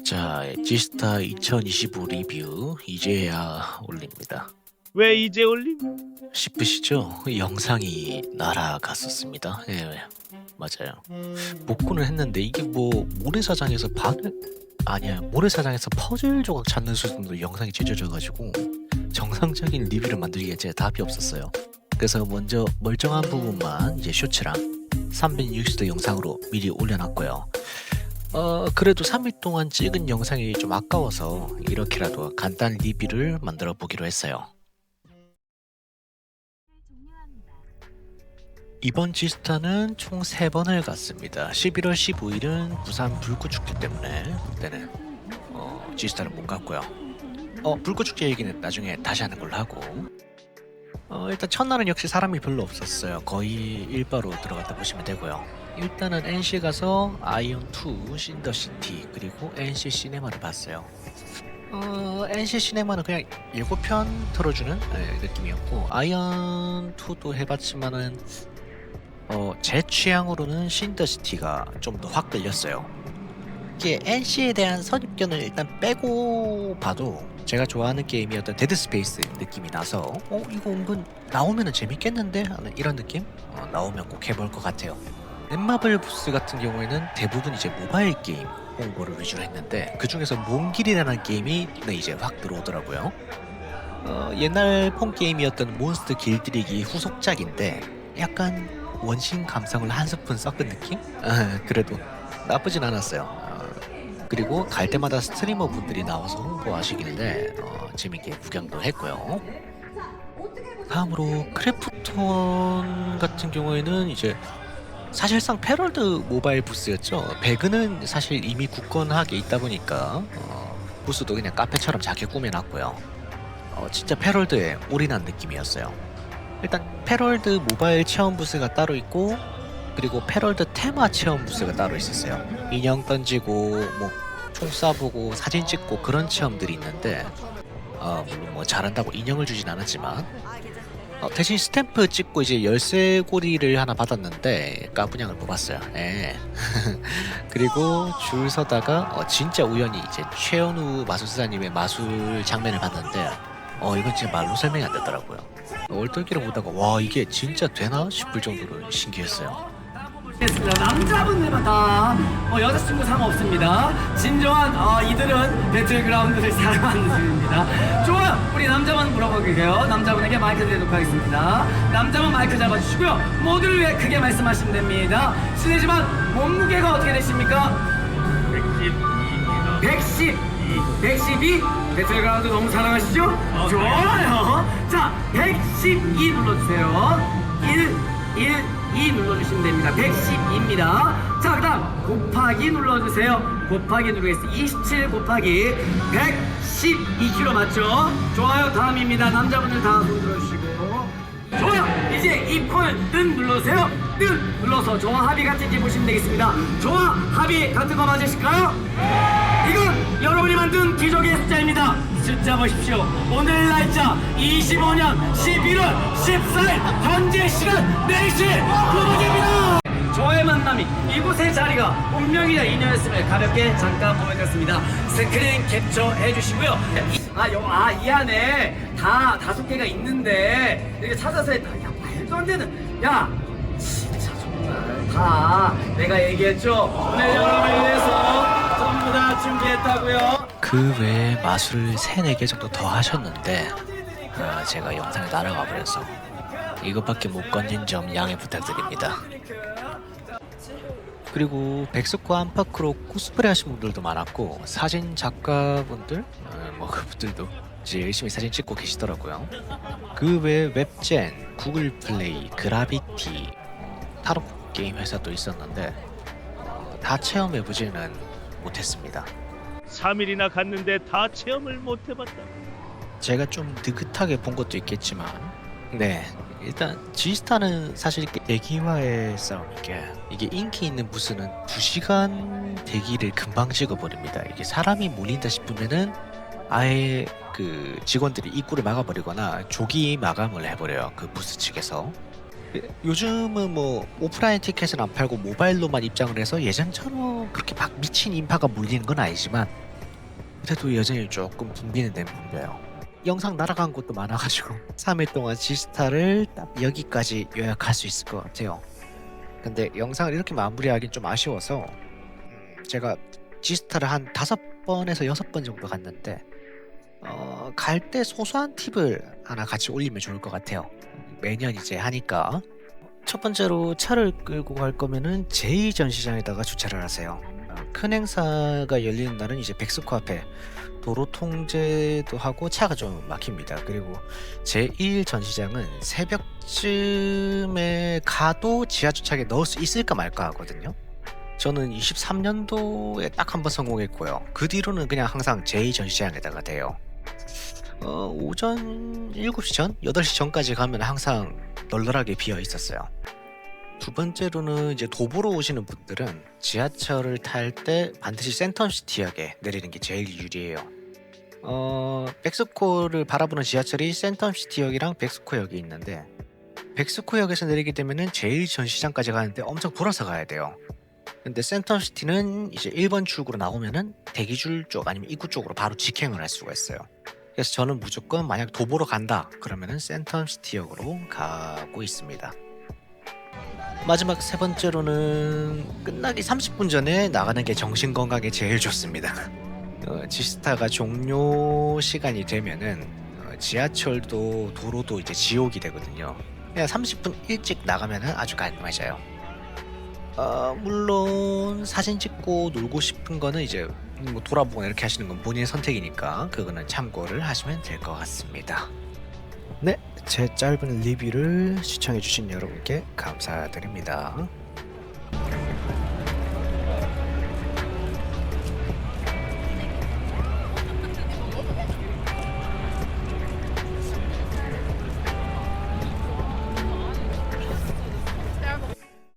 자, 지스타 2025 리뷰 이제야 올립니다. 왜 이제 올림? 싶으시죠? 영상이 날아갔었습니다. 예, 맞아요. 복구는 했는데 이게 뭐 모래사장에서 아니야, 모래사장에서 퍼즐 조각 찾는 수준으로 영상이 찢어져가지고 정상적인 리뷰를 만들기에 제 답이 없었어요. 그래서 먼저 멀쩡한 부분만 이제 쇼츠랑 360도 영상으로 미리 올려놨고요. 그래도 3일 동안 찍은 영상이 좀 아까워서 이렇게라도 간단 리뷰를 만들어 보기로 했어요. 이번 지스타는 총 3번을 갔습니다. 11월 15일은 부산 불꽃축제 때문에 그때는 지스타를 못 갔고요. 불꽃축제 얘기는 나중에 다시 하는 걸로 하고, 일단 첫날은 역시 사람이 별로 없었어요. 거의 일바로 들어갔다 보시면 되고요. 일단은 NC 가서 아이온2 신더시티 그리고 NC 시네마를 봤어요. NC 시네마는 그냥 예고편 틀어주는 느낌이었고, 아이온2도 해봤지만은 제 취향으로는 신더시티가 좀 더 확 끌렸어요. 이게 NC에 대한 선입견을 일단 빼고 봐도 제가 좋아하는 게임이었던 데드 스페이스 느낌이 나서 이거 은근 나오면 재밌겠는데 하는 이런 느낌? 나오면 꼭 해볼 것 같아요. 넷마블 부스 같은 경우에는 대부분 이제 모바일 게임 홍보를 위주로 했는데, 그 중에서 몽길이라는 게임이 이제 확 들어오더라고요. 옛날 폰 게임이었던 몬스터 길들이기 후속작인데 약간 원신 감성을 한 스푼 섞은 느낌? 그래도 나쁘진 않았어요. 그리고 갈 때마다 스트리머 분들이 나와서 홍보하시길래 재밌게 구경도 했고요. 다음으로 크래프톤 같은 경우에는 이제 사실상 패럴드 모바일 부스였죠. 배그는 사실 이미 굳건하게 있다 보니까 부스도 그냥 카페처럼 작게 꾸며놨고요. 진짜 패럴드에 올인한 느낌이었어요. 일단 패럴드 모바일 체험 부스가 따로 있고, 그리고 패럴드 테마 체험 부스가 따로 있었어요. 인형 던지고 뭐 총 쏴보고 사진 찍고 그런 체험들이 있는데, 물론 뭐 잘한다고 인형을 주진 않았지만 대신 스탬프 찍고 이제 열쇠고리를 하나 받았는데 까분양을 뽑았어요. 예. 그리고 줄 서다가 진짜 우연히 이제 최현우 마술사님의 마술 장면을 봤는데 이건 진짜 말로 설명이 안 되더라고요. 얼떨결에 보다가 와 이게 진짜 되나 싶을 정도로 신기했어요. 남자분들만 다 여자친구 상관없습니다. 진정한 이들은 배틀그라운드를 사랑하는 분입니다. 좋아요. 우리 남자만 물어볼게요. 남자분에게 마이크 드리도록 하겠습니다. 남자만 마이크 잡아주시고요. 모두를 위해 크게 말씀하시면 됩니다. 실례지만 몸무게가 어떻게 되십니까? 110. 112. 배틀그라운드 너무 사랑하시죠? 좋아요. 자, 112 눌러주세요. 2 눌러주시면 됩니다. 110입니다. 자, 그 다음 곱하기 눌러주세요. 곱하기 누르겠습니다. 27 곱하기 112kg 맞죠? 좋아요. 다음입니다. 남자분들 다 손 들어주시고, 좋아요. 이제 이 코를 뜬 눌러주세요. 뜬 눌러서 저와 합이 같은지 보시면 되겠습니다. 저와 합이 같은 거 맞으실까요? 이건 여러분이 만든 기적의 숫자입니다. 숫자 보십시오. 오늘 날짜 25년 11월 14일 현재 시간 4시 9분입니다. 저의 만남이 이곳의 자리가 운명이자 인연이었음을 가볍게 잠깐 보여드렸습니다. 스크린 캡처해 주시고요. 이 안에 다 5개가 있는데 이렇게 찾아서 했다. 야, 말도 안 되는. 야, 진짜 정말 다 내가 얘기했죠. 오늘 여러분을 위해서 전부 다 준비했다고요. 그 외에 마술을 3-4개 정도 더 하셨는데 제가 영상에 날아가 버려서 이것밖에 못 건진 점 양해 부탁드립니다. 그리고 백석과 안팎으로 코스프레 하신 분들도 많았고, 사진 작가분들 뭐 그분들도 이제 열심히 사진 찍고 계시더라고요. 그 외에 웹젠, 구글 플레이, 그라비티, 타로 게임 회사도 있었는데 다 체험해보지는 못했습니다. 3일이나 갔는데 다 체험을 못 해봤다. 제가 좀 느긋하게 본 것도 있겠지만, 네, 일단 지스타는 사실 대기화의 싸움이게, 이게 인기 있는 부스는 2시간 대기를 금방 찍어버립니다. 이게 사람이 몰린다 싶으면은 아예 그 직원들이 입구를 막아버리거나 조기 마감을 해버려요, 그 부스 측에서. 요즘은 뭐 오프라인 티켓은 안 팔고 모바일로만 입장을 해서 예전처럼 그렇게 막 미친 인파가 몰리는 건 아니지만 그래도 여전히 조금 붐비는 데는 붐벼요. 영상 날아간 곳도 많아가지고 3일 동안 지스타를 딱 여기까지 요약할 수 있을 것 같아요. 근데 영상을 이렇게 마무리하긴 좀 아쉬워서 제가 지스타를 한 5번에서 6번 정도 갔는데 갈 때 소소한 팁을 하나 같이 올리면 좋을 것 같아요. 매년 이제 하니까. 첫 번째로 차를 끌고 갈 거면은 제2전시장에다가 주차를 하세요. 큰 행사가 열리는 날은 이제 백스코 앞에 도로 통제도 하고 차가 좀 막힙니다. 그리고 제1전시장은 새벽쯤에 가도 지하주차장에 넣을 수 있을까 말까 하거든요. 저는 23년도에 딱 한 번 성공했고요. 그 뒤로는 그냥 항상 제2전시장에다가 대요. 오전 7시 전? 8시 전까지 가면 항상 널널하게 비어 있었어요. 두 번째로는 이제 도보로 오시는 분들은 지하철을 탈 때 반드시 센텀시티역에 내리는 게 제일 유리해요. 백스코를 바라보는 지하철이 센텀시티역이랑 백스코역이 있는데 백스코역에서 내리게 되면은 제일 전시장까지 가는데 엄청 돌아서 가야 돼요. 근데 센텀시티는 이제 1번 출구로 나오면은 대기줄 쪽 아니면 입구 쪽으로 바로 직행을 할 수가 있어요. 그래서 저는 무조건 만약 도보로 간다 그러면은 센텀시티역으로 가고 있습니다. 마지막 세 번째로는 끝나기 30분 전에 나가는 게 정신 건강에 제일 좋습니다. 지스타가 종료 시간이 되면은 지하철도 도로도 이제 지옥이 되거든요. 그냥 30분 일찍 나가면은 아주 깔끔해져요. 물론 사진 찍고 놀고 싶은 거는 이제 뭐 돌아보거나 이렇게 하시는 건 본인의 선택이니까 그거는 참고를 하시면 될 것 같습니다. 네, 제 짧은 리뷰를 시청해주신 여러분께 감사드립니다.